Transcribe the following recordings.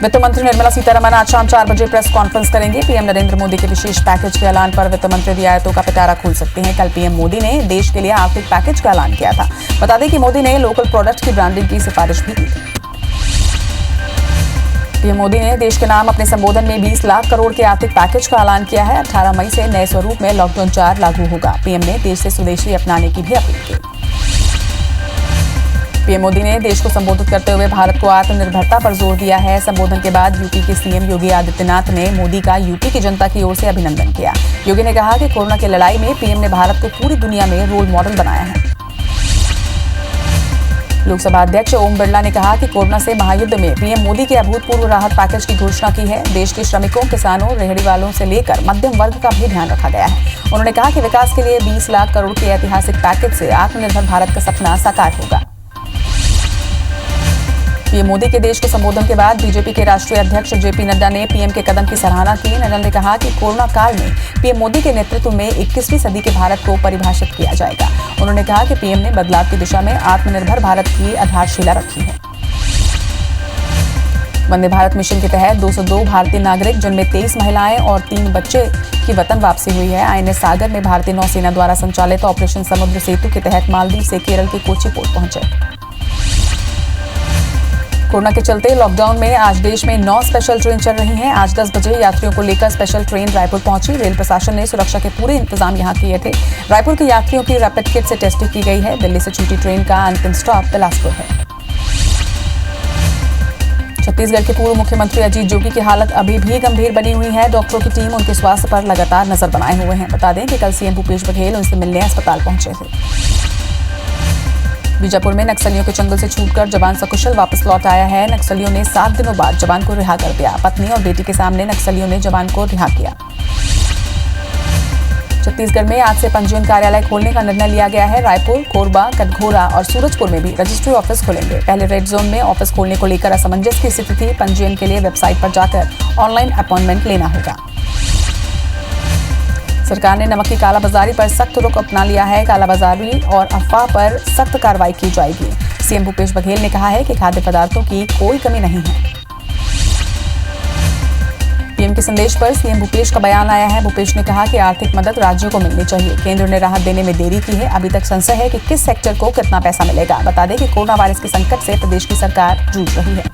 वित्त मंत्री निर्मला सीतारमण आज शाम 4 बजे प्रेस कॉन्फ्रेंस करेंगे। पीएम नरेंद्र मोदी के विशेष पैकेज के ऐलान पर वित्त मंत्री रियायतों का पिटारा खोल सकते हैं। कल पीएम मोदी ने देश के लिए आर्थिक पैकेज का ऐलान किया था। बता दें कि मोदी ने लोकल प्रोडक्ट की ब्रांडिंग की सिफारिश भी की थी। पीएम मोदी ने देश के नाम अपने संबोधन में 20 लाख करोड़ के आर्थिक पैकेज का ऐलान किया है। 18 मई से नए स्वरूप में लॉकडाउन 4 लागू होगा। पीएम ने देश से स्वदेशी अपनाने की भी अपील की। पीएम मोदी ने देश को संबोधित करते हुए भारत को आत्मनिर्भरता पर जोर दिया है। संबोधन के बाद यूपी के सीएम योगी आदित्यनाथ ने मोदी का यूपी की जनता की ओर से अभिनंदन किया। योगी ने कहा कि कोरोना की लड़ाई में पीएम ने भारत को पूरी दुनिया में रोल मॉडल बनाया है। लोकसभा अध्यक्ष ओम बिरला ने कहा कि कोरोना से महायुद्ध में पीएम मोदी के अभूतपूर्व राहत पैकेज की घोषणा की है। देश के श्रमिकों, किसानों, रेहड़ी वालों से लेकर मध्यम वर्ग का भी ध्यान रखा गया है। उन्होंने कहा कि विकास के लिए 20 लाख करोड़ के ऐतिहासिक पैकेज से आत्मनिर्भर भारत का सपना साकार होगा। पीएम मोदी के देश के संबोधन के बाद बीजेपी के राष्ट्रीय अध्यक्ष जेपी नड्डा ने पीएम के कदम की सराहना की। नड्डा ने कहा कि कोरोना काल में पीएम मोदी के नेतृत्व में 21वीं सदी के भारत को परिभाषित किया जाएगा। उन्होंने कहा कि पीएम ने बदलाव की दिशा में आत्मनिर्भर भारत की आधारशिला रखी है। वंदे भारत मिशन के तहत 202 भारतीय नागरिक, जिनमें 23 महिलाएं और 3 बच्चे की वतन वापसी हुई है। आईएनएस सागर में भारतीय नौसेना द्वारा संचालित ऑपरेशन समुद्र सेतु के तहत मालदीव से केरल के कोच्चि पोर्ट पहुंचे। कोरोना के चलते लॉकडाउन में आज देश में 9 स्पेशल ट्रेन चल रही हैं। आज 10 बजे यात्रियों को लेकर स्पेशल ट्रेन रायपुर पहुंची। रेल प्रशासन ने सुरक्षा के पूरे इंतजाम यहां किए थे। रायपुर के यात्रियों की रैपिड किट से टेस्टिंग की गई है। दिल्ली से छूटी ट्रेन का अंतिम स्टॉप बिलासपुर है। छत्तीसगढ़ के पूर्व मुख्यमंत्री अजीत जोगी की हालत अभी भी गंभीर बनी हुई है। डॉक्टरों की टीम उनके स्वास्थ्य पर लगातार नजर बनाए हुए हैं। बता दें कि कल सीएम भूपेश बघेल उनसे मिलने अस्पताल पहुंचे थे। बीजापुर में नक्सलियों के चंगुल से छूटकर जवान सकुशल वापस लौट आया है। नक्सलियों ने 7 दिनों बाद जवान को रिहा कर दिया। पत्नी और बेटी के सामने नक्सलियों ने जवान को रिहा किया। छत्तीसगढ़ में आज से पंजीयन कार्यालय खोलने का निर्णय लिया गया है। रायपुर, कोरबा, कटघोरा और सूरजपुर में भी रजिस्ट्री ऑफिस खोलेंगे। पहले रेड जोन में ऑफिस खोलने को लेकर असमंजस की स्थिति थी। पंजीयन के लिए वेबसाइट पर जाकर ऑनलाइन अपॉइंटमेंट लेना होगा। सरकार ने नमक की कालाबाजारी पर सख्त रुख अपना लिया है। कालाबाजारी और अफवाह पर सख्त कार्रवाई की जाएगी। सीएम भूपेश बघेल ने कहा है कि खाद्य पदार्थों की कोई कमी नहीं है। पीएम के संदेश पर सीएम भूपेश का बयान आया है। भूपेश ने कहा कि आर्थिक मदद राज्यों को मिलनी चाहिए। केंद्र ने राहत देने में देरी की है। अभी तक संशय है कि किस सेक्टर को कितना पैसा मिलेगा। बता दें कि कोरोना वायरस के संकट से प्रदेश की सरकार जूझ रही है।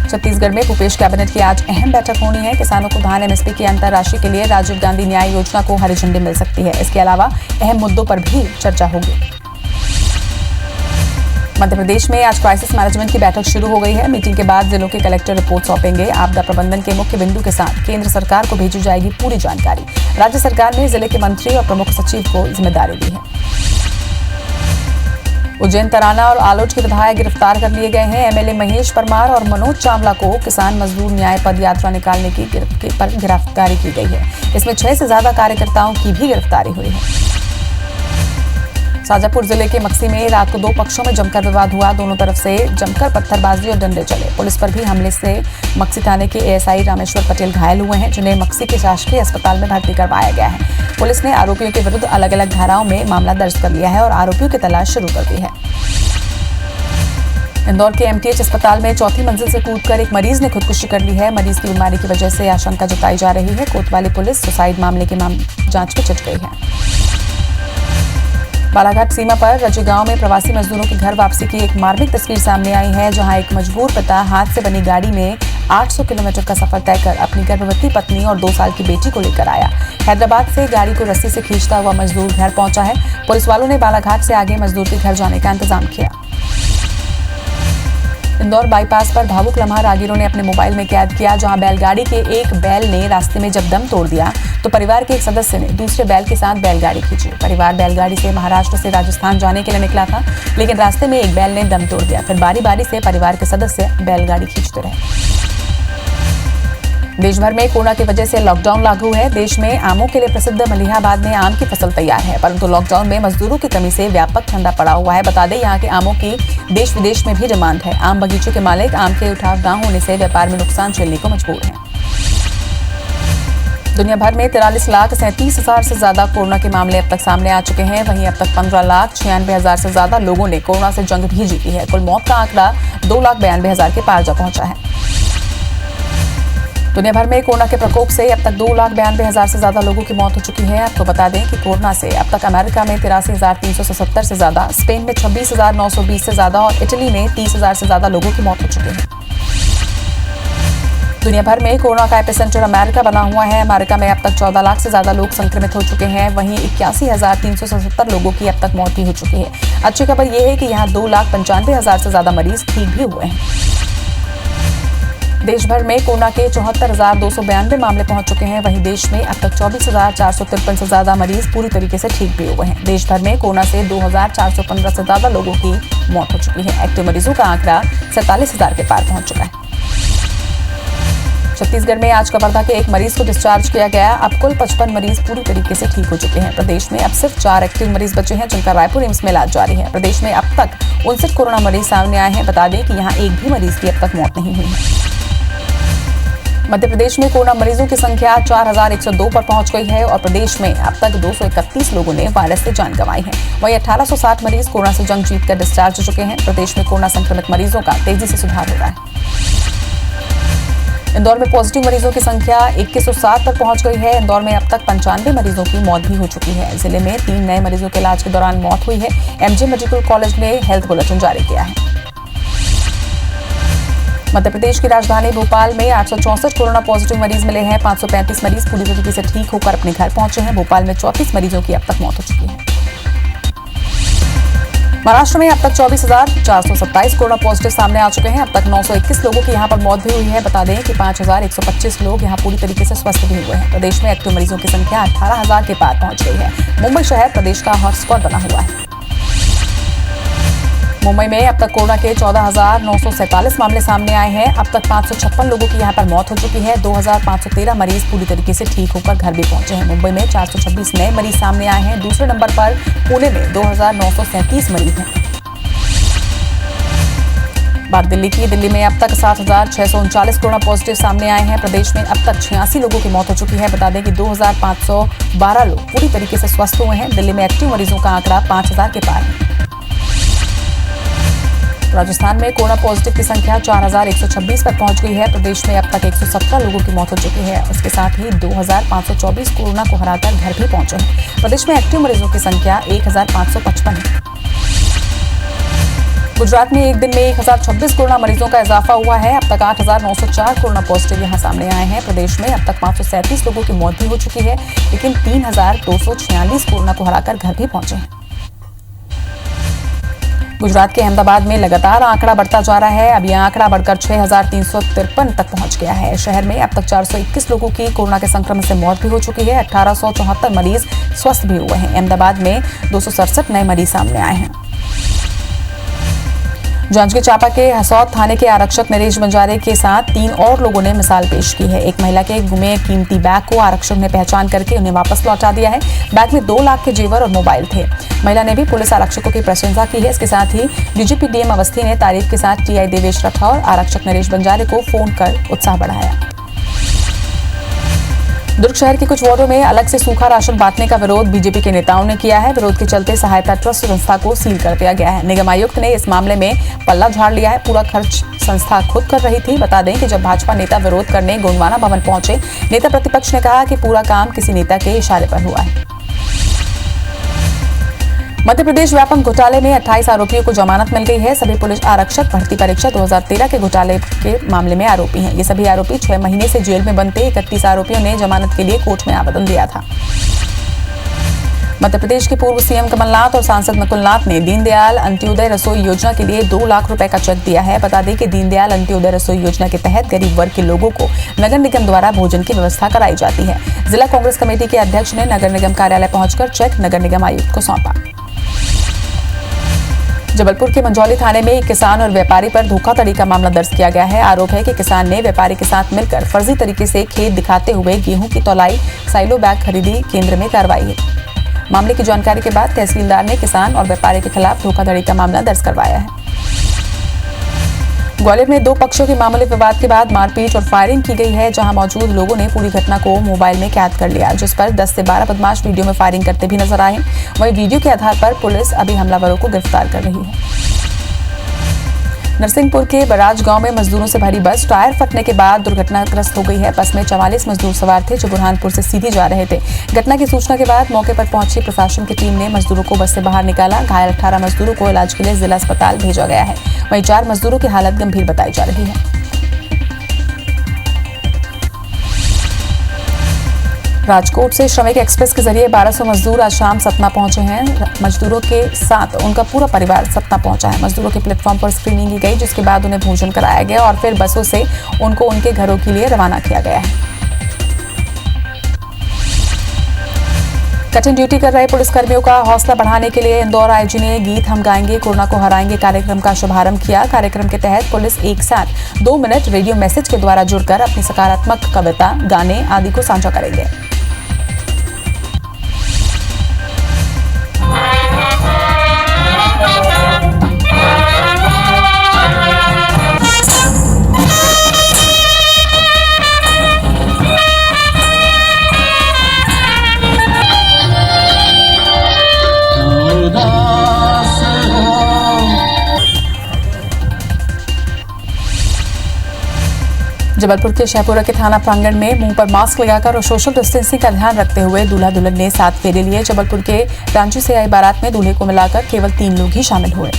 छत्तीसगढ़ में भूपेश कैबिनेट की आज अहम बैठक होनी है। किसानों को धान एमएसपी की अंतरराशि के लिए राजीव गांधी न्याय योजना को हरी झंडी मिल सकती है। इसके अलावा अहम मुद्दों पर भी चर्चा होगी। मध्य प्रदेश में आज क्राइसिस मैनेजमेंट की बैठक शुरू हो गई है। मीटिंग के बाद जिलों के कलेक्टर रिपोर्ट सौंपेंगे। आपदा प्रबंधन के मुख्य बिंदु के साथ केंद्र सरकार को भेजी जाएगी पूरी जानकारी। राज्य सरकार ने जिले के मंत्री और प्रमुख सचिव को जिम्मेदारी दी है। उज्जैन, तराना और आलोट के विधायक गिरफ्तार कर लिए गए हैं। एमएलए महेश परमार और मनोज चावला को किसान मजदूर न्याय पद यात्रा निकालने की पर गिरफ्तारी की गई है। इसमें 6 से ज्यादा कार्यकर्ताओं की भी गिरफ्तारी हुई है। शाजापुर जिले के मक्सी में रात को 2 पक्षों में जमकर विवाद हुआ। दोनों तरफ से जमकर पत्थरबाजी और डंडे चले। पुलिस पर भी हमले से मक्सी थाने के एएसआई रामेश्वर पटेल घायल हुए हैं, जिन्हें मक्सी के शासकीय अस्पताल में भर्ती करवाया गया है। पुलिस ने आरोपियों के विरुद्ध अलग अलग धाराओं में मामला दर्ज कर लिया है और आरोपियों की तलाश शुरू कर दी है। इंदौर के एमटीएच अस्पताल में 4थी मंजिल से कूदकर एक मरीज ने खुदकुशी कर ली है। मरीज की बीमारी की वजह से आशंका जताई जा रही है। कोतवाली पुलिस सुसाइड मामले की जांच में जुट गई है। बालाघाट सीमा पर रजी गांव में प्रवासी मजदूरों की घर वापसी की एक मार्मिक तस्वीर सामने आई है, जहां एक मजबूर पिता हाथ से बनी गाड़ी में 800 किलोमीटर का सफर तय कर अपनी गर्भवती पत्नी और 2 साल की बेटी को लेकर आया। हैदराबाद से गाड़ी को रस्सी से खींचता हुआ मजदूर घर पहुंचा है। पुलिस वालों ने बालाघाट से आगे मजदूर के घर जाने का इंतजाम किया। इंदौर बाईपास पर भावुक लम्हा राहगीरों ने अपने मोबाइल में कैद किया, जहां बैलगाड़ी के एक बैल ने रास्ते में जब दम तोड़ दिया तो परिवार के एक सदस्य ने दूसरे बैल के साथ बैलगाड़ी खींची। परिवार बैलगाड़ी से महाराष्ट्र से राजस्थान जाने के लिए निकला था, लेकिन रास्ते में एक बैल ने दम तोड़ दिया। फिर बारी बारी से परिवार के सदस्य बैलगाड़ी खींचते रहे। देश भर में कोरोना की वजह से लॉकडाउन लागू है। देश में आमों के लिए प्रसिद्ध मलिहाबाद में आम की फसल तैयार है, परंतु लॉकडाउन में मजदूरों की कमी से व्यापक ठंडा पड़ा हुआ है। बता दें, यहाँ के आमों की देश विदेश में भी डिमांड है। आम बगीचों के मालिक आम के उठाव न होने से व्यापार में नुकसान झेलने को मजबूर हैं। दुनिया भर में 43,37,000 से ज्यादा कोरोना के मामले अब तक सामने आ चुके हैं। वहीं अब तक 15,96,000 से ज्यादा लोगों ने कोरोना से जंग भी जीती है। कुल मौत का आंकड़ा 2,92,000 के पार जा पहुंचा है। दुनिया भर में कोरोना के प्रकोप से अब तक 2,92,000 से ज्यादा लोगों की मौत हो चुकी है। आपको बता दें कि कोरोना से अब तक अमेरिका में 83,377 से ज्यादा, स्पेन में 26,920 से ज्यादा और इटली में 30,000 से ज्यादा लोगों की मौत हो चुकी है। दुनिया भर में कोरोना का एपिसेंटर अमेरिका बना हुआ है। अमेरिका में अब तक 14 लाख से ज्यादा लोग संक्रमित हो चुके हैं। वहीं 81,377 लोगों की अब तक मौत भी हो चुकी है। अच्छी खबर यह है कि यहाँ 2,95,000 से ज्यादा मरीज ठीक भी हुए हैं। देश भर में कोरोना के 74,292 मामले पहुंच चुके हैं। वहीं देश में अब तक 24,453 से ज्यादा मरीज पूरी तरीके से ठीक भी हुए हैं। देश भर में कोरोना से 2,415 से ज्यादा लोगों की मौत हो चुकी है। एक्टिव मरीजों का आंकड़ा 47,000 के पार पहुंच चुका है। छत्तीसगढ़ में आज कवर्धा के एक मरीज को डिस्चार्ज किया गया। अब कुल 55 मरीज पूरी तरीके से ठीक हो चुके हैं। प्रदेश में अब सिर्फ 4 एक्टिव मरीज बचे हैं, जिनका रायपुर एम्स में इलाज जारी है। प्रदेश में अब तक 59 कोरोना मरीज सामने आए हैं। बता दें कि यहाँ एक भी मरीज की अब तक मौत नहीं हुई है। मध्य प्रदेश में कोरोना मरीजों की संख्या 4,102 पर पहुंच गई है और प्रदेश में अब तक 231 लोगों ने वायरस से जान गंवाई है। वहीं 1,860 मरीज कोरोना से जंग जीतकर डिस्चार्ज हो चुके हैं। प्रदेश में कोरोना संक्रमित मरीजों का तेजी से सुधार हो रहा है। इंदौर में पॉजिटिव मरीजों की संख्या 2107 पर पहुंच गई है। इंदौर में अब तक 95 मरीजों की मौत भी हो चुकी है। जिले में 3 नए मरीजों के इलाज के दौरान मौत हुई है। एमजे मेडिकल कॉलेज ने हेल्थ बुलेटिन जारी किया है। मध्य प्रदेश की राजधानी भोपाल में 864 कोरोना पॉजिटिव मरीज मिले हैं। 535 मरीज पूरी तरीके से ठीक होकर अपने घर पहुंचे हैं। भोपाल में 34 मरीजों की अब तक मौत हो चुकी है। महाराष्ट्र में अब तक 24,427 कोरोना पॉजिटिव सामने आ चुके हैं। अब तक 921 लोगों की यहां पर मौत भी हुई है। बता दें कि 5,125 लोग यहां पूरी तरीके से स्वस्थ भी हुए हैं। प्रदेश में एक्टिव मरीजों की संख्या 18,000 के पार पहुंच गई है। मुंबई शहर प्रदेश का हॉटस्पॉट बना हुआ है। मुंबई में अब तक कोरोना के 14,947 मामले सामने आए हैं। अब तक 556 लोगों की यहां पर मौत हो चुकी है। 2,513 मरीज पूरी तरीके से ठीक होकर घर भी पहुंचे हैं। मुंबई में 426 नए मरीज सामने आए हैं। दूसरे नंबर पर पुणे में 2,937 मरीज हैं। बात दिल्ली की। दिल्ली में अब तक 7,639 कोरोना पॉजिटिव सामने आए हैं। प्रदेश में अब तक 86 लोगों की मौत हो चुकी है। बता दें कि 2,512 लोग पूरी तरीके से स्वस्थ हुए हैं। दिल्ली में एक्टिव मरीजों का आंकड़ा 5,000 के पार है। राजस्थान में कोरोना पॉजिटिव की संख्या 4,126 पर पहुंच गई है। प्रदेश में अब तक 117 लोगों की मौत हो चुकी है। इसके साथ ही 2,524 कोरोना को हराकर घर भी पहुंचे हैं। प्रदेश में एक्टिव मरीजों की संख्या 1,555 है। गुजरात में एक दिन में 1,026 कोरोना मरीजों का इजाफा हुआ है। अब तक 8,904 कोरोना पॉजिटिव यहां सामने आए हैं। प्रदेश में अब तक 537 लोगों की मौत भी हो चुकी है, लेकिन 3,246 कोरोना को हराकर घर भी पहुंचे हैं। गुजरात के अहमदाबाद में लगातार आंकड़ा बढ़ता जा रहा है। अब यह आंकड़ा बढ़कर 6,353 तक पहुंच गया है। शहर में अब तक 421 लोगों की कोरोना के संक्रमण से मौत भी हो चुकी है। 1,874 मरीज स्वस्थ भी हुए हैं। अहमदाबाद में 267 नए मरीज सामने आए हैं। जांजगीर चांपा के हसौद थाने के आरक्षक नरेश बंजारे के साथ 3 और लोगों ने मिसाल पेश की है। एक महिला के गुमे कीमती बैग को आरक्षक ने पहचान करके उन्हें वापस लौटा दिया है। बैग में 2 लाख के जेवर और मोबाइल थे। महिला ने भी पुलिस आरक्षकों की प्रशंसा की है। इसके साथ ही डीजीपी डीएम अवस्थी ने तारीफ के साथ टीआई देवेश राठौर आरक्षक नरेश बंजारे को फोन कर उत्साह बढ़ाया। दुर्ग शहर के कुछ वार्डों में अलग से सूखा राशन बांटने का विरोध बीजेपी के नेताओं ने किया है। विरोध के चलते सहायता ट्रस्ट संस्था को सील कर दिया गया है। निगम आयुक्त ने इस मामले में पल्ला झाड़ लिया है। पूरा खर्च संस्था खुद कर रही थी। बता दें कि जब भाजपा नेता विरोध करने गोंडवाना भवन पहुंचे, नेता प्रतिपक्ष ने कहा कि पूरा काम किसी नेता के इशारे पर हुआ है। मध्य प्रदेश व्यापम घोटाले में 28 आरोपियों को जमानत मिल गई है। सभी पुलिस आरक्षक भर्ती परीक्षा 2013 के घोटाले के मामले में आरोपी हैं। ये सभी आरोपी 6 महीने से जेल में बंद थे। 31 आरोपियों ने जमानत के लिए कोर्ट में आवेदन दिया था। मध्य प्रदेश के पूर्व सीएम कमलनाथ और सांसद नकुलनाथ ने दीनदयाल अंत्योदय रसोई योजना के लिए 2 लाख रुपए का चेक दिया है। बता दें कि दीनदयाल अंत्योदय रसोई योजना के तहत गरीब वर्ग के लोगों को नगर निगम द्वारा भोजन की व्यवस्था कराई जाती है। जिला कांग्रेस कमेटी के अध्यक्ष ने नगर निगम कार्यालय पहुंचकर चेक नगर निगम आयुक्त को सौंपा। जबलपुर के मंझौली थाने में एक किसान और व्यापारी पर धोखाधड़ी का मामला दर्ज किया गया है। आरोप है कि किसान ने व्यापारी के साथ मिलकर फर्जी तरीके से खेत दिखाते हुए गेहूं की तौलाई साइलो बैग खरीदी केंद्र में करवाई है। मामले की जानकारी के बाद तहसीलदार ने किसान और व्यापारी के खिलाफ धोखाधड़ी का मामला दर्ज करवाया है। ग्वालियर में दो पक्षों के मामूली विवाद के बाद मारपीट और फायरिंग की गई है, जहां मौजूद लोगों ने पूरी घटना को मोबाइल में कैद कर लिया, जिस पर 10 से 12 बदमाश वीडियो में फायरिंग करते भी नजर आए। वहीं वीडियो के आधार पर पुलिस अभी हमलावरों को गिरफ्तार कर रही है। नरसिंहपुर के बराज गांव में मजदूरों से भरी बस टायर फटने के बाद दुर्घटनाग्रस्त हो गई है। बस में 44 मजदूर सवार थे जो बुरहानपुर से सीधी जा रहे थे। घटना की सूचना के बाद मौके पर पहुंची प्रशासन की टीम ने मजदूरों को बस से बाहर निकाला। घायल 18 मजदूरों को इलाज के लिए जिला अस्पताल भेजा गया है। वहीं 4 मजदूरों की हालत गंभीर बताई जा रही है। राजकोट से श्रमिक एक्सप्रेस के जरिए 1200 मजदूर आज शाम सतना पहुंचे हैं। मजदूरों के साथ उनका पूरा परिवार सतना पहुंचा है। मजदूरों के प्लेटफॉर्म पर स्क्रीनिंग की गई, जिसके बाद उन्हें भोजन कराया गया और फिर बसों से उनको उनके घरों के लिए रवाना किया गया है। कठिन ड्यूटी कर रहे पुलिसकर्मियों का हौसला बढ़ाने के लिए इंदौर आईजी ने गीत हम गाएंगे कोरोना को हराएंगे कार्यक्रम का शुभारंभ किया। कार्यक्रम के तहत पुलिस एक साथ 2 मिनट रेडियो मैसेज के द्वारा जुड़कर अपनी सकारात्मक कविता, गाने आदि को साझा करेंगे। जबलपुर के शहपुरा के थाना प्रांगण में मुंह पर मास्क लगाकर और सोशल डिस्टेंसिंग का ध्यान रखते हुए दूल्हा दुल्हन ने 7 फेरे लिए। जबलपुर के रांची से आई बारात में दूल्हे को मिलाकर केवल 3 लोग ही शामिल हुए।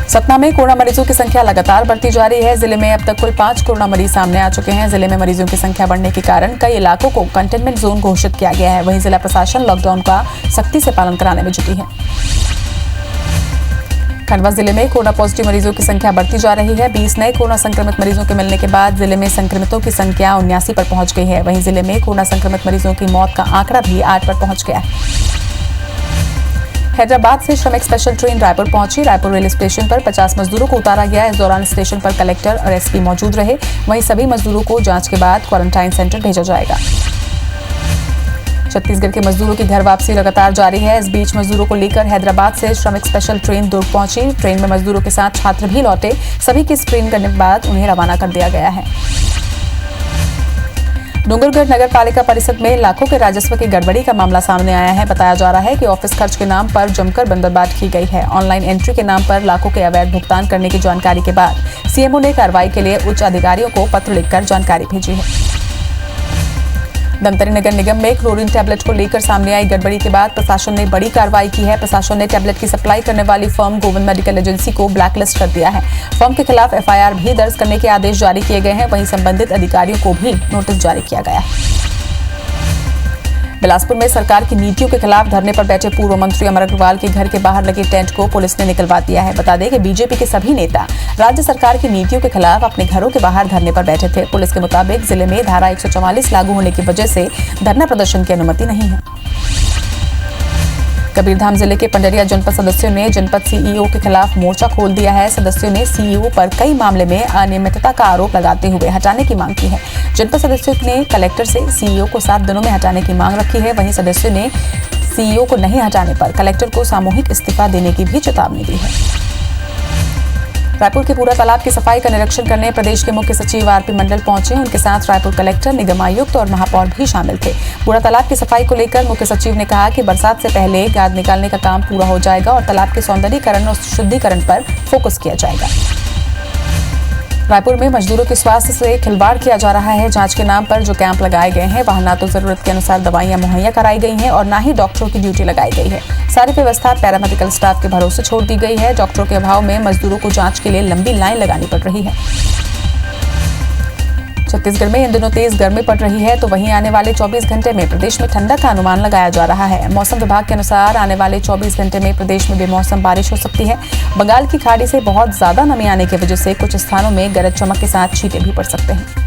सतना में कोरोना मरीजों की संख्या लगातार बढ़ती जा रही है। जिले में अब तक कुल 5 कोरोना मरीज सामने आ चुके हैं। जिले में मरीजों की संख्या बढ़ने के कारण कई इलाकों को कंटेनमेंट जोन घोषित किया गया है। वहीं जिला प्रशासन लॉकडाउन का सख्ती से पालन कराने में जुटी है। खंडवा जिले में कोरोना पॉजिटिव मरीजों की संख्या बढ़ती जा रही है। 20 नए कोरोना संक्रमित मरीजों के मिलने के बाद जिले में संक्रमितों की संख्या 79 पर पहुंच गई है। वहीं जिले में कोरोना संक्रमित मरीजों की मौत का आंकड़ा भी 8 पर पहुंच गया है। हैदराबाद से श्रमिक स्पेशल ट्रेन रायपुर पहुंची। रायपुर रेलवे स्टेशन पर 50 मजदूरों को उतारा गया। इस दौरान स्टेशन पर कलेक्टर और एसपी मौजूद रहे। वहीं सभी मजदूरों को जांच के बाद क्वारंटाइन सेंटर भेजा जाएगा। छत्तीसगढ़ के मजदूरों की घर वापसी लगातार जारी है। इस बीच मजदूरों को लेकर हैदराबाद से श्रमिक स्पेशल ट्रेन दुर्ग पहुंची। ट्रेन में मजदूरों के साथ छात्र भी लौटे। सभी की स्क्रीनिंग करने के बाद उन्हें रवाना कर दिया गया है। डूंगरगढ़ नगर पालिका परिषद में लाखों के राजस्व की गड़बड़ी का मामला सामने आया है। बताया जा रहा है कि ऑफिस खर्च के नाम पर जमकर बंदरबाट की गई है। ऑनलाइन एंट्री के नाम पर लाखों के अवैध भुगतान करने की जानकारी के बाद सीएमओ ने कार्रवाई के लिए उच्च अधिकारियों को पत्र लिखकर जानकारी भेजी है। धमतरी नगर निगम में क्लोरीन टैबलेट को लेकर सामने आई गड़बड़ी के बाद प्रशासन ने बड़ी कार्रवाई की है। प्रशासन ने टैबलेट की सप्लाई करने वाली फर्म गोविंद मेडिकल एजेंसी को ब्लैकलिस्ट कर दिया है। फर्म के खिलाफ एफआईआर भी दर्ज करने के आदेश जारी किए गए हैं। वहीं संबंधित अधिकारियों को भी नोटिस जारी किया गया है। बिलासपुर में सरकार की नीतियों के खिलाफ धरने पर बैठे पूर्व मंत्री अमर अग्रवाल के घर के बाहर लगे टेंट को पुलिस ने निकलवा दिया है। बता दें कि बीजेपी के सभी नेता राज्य सरकार की नीतियों के खिलाफ अपने घरों के बाहर धरने पर बैठे थे। पुलिस के मुताबिक जिले में धारा 144 लागू होने की वजह से धरना प्रदर्शन की अनुमति नहीं है। कबीरधाम जिले के पंडरिया जनपद सदस्यों ने जनपद सीईओ के खिलाफ मोर्चा खोल दिया है। सदस्यों ने सीईओ पर कई मामले में अनियमितता का आरोप लगाते हुए हटाने की मांग की है। जनपद सदस्यों ने कलेक्टर से सीईओ को 7 दिनों में हटाने की मांग रखी है। वहीं सदस्यों ने सीईओ को नहीं हटाने पर कलेक्टर को सामूहिक इस्तीफा देने की भी चेतावनी दी है। रायपुर के पूरा तालाब की सफाई का निरीक्षण करने प्रदेश के मुख्य सचिव आरपी मंडल पहुंचे। उनके साथ रायपुर कलेक्टर, निगम आयुक्त और महापौर भी शामिल थे। पूरा तालाब की सफाई को लेकर मुख्य सचिव ने कहा कि बरसात से पहले गाद निकालने का काम पूरा हो जाएगा और तालाब के सौंदर्यीकरण और शुद्धिकरण पर फोकस किया जाएगा। रायपुर में मजदूरों के स्वास्थ्य से खिलवाड़ किया जा रहा है। जांच के नाम पर जो कैंप लगाए गए हैं वहां ना तो जरूरत के अनुसार दवाइयां मुहैया कराई गई हैं और ना ही डॉक्टरों की ड्यूटी लगाई गई है। सारी व्यवस्था पैरामेडिकल स्टाफ के भरोसे छोड़ दी गई है। डॉक्टरों के अभाव में मजदूरों को जांच के लिए लंबी लाइन लगानी पड़ रही है। छत्तीसगढ़ में इन दिनों तेज गर्मी पड़ रही है, तो वहीं आने वाले 24 घंटे में प्रदेश में ठंडक का अनुमान लगाया जा रहा है। मौसम विभाग के अनुसार आने वाले 24 घंटे में प्रदेश में बेमौसम बारिश हो सकती है। बंगाल की खाड़ी से बहुत ज्यादा नमी आने की वजह से कुछ स्थानों में गरज चमक के साथ छींटे भी पड़ सकते हैं।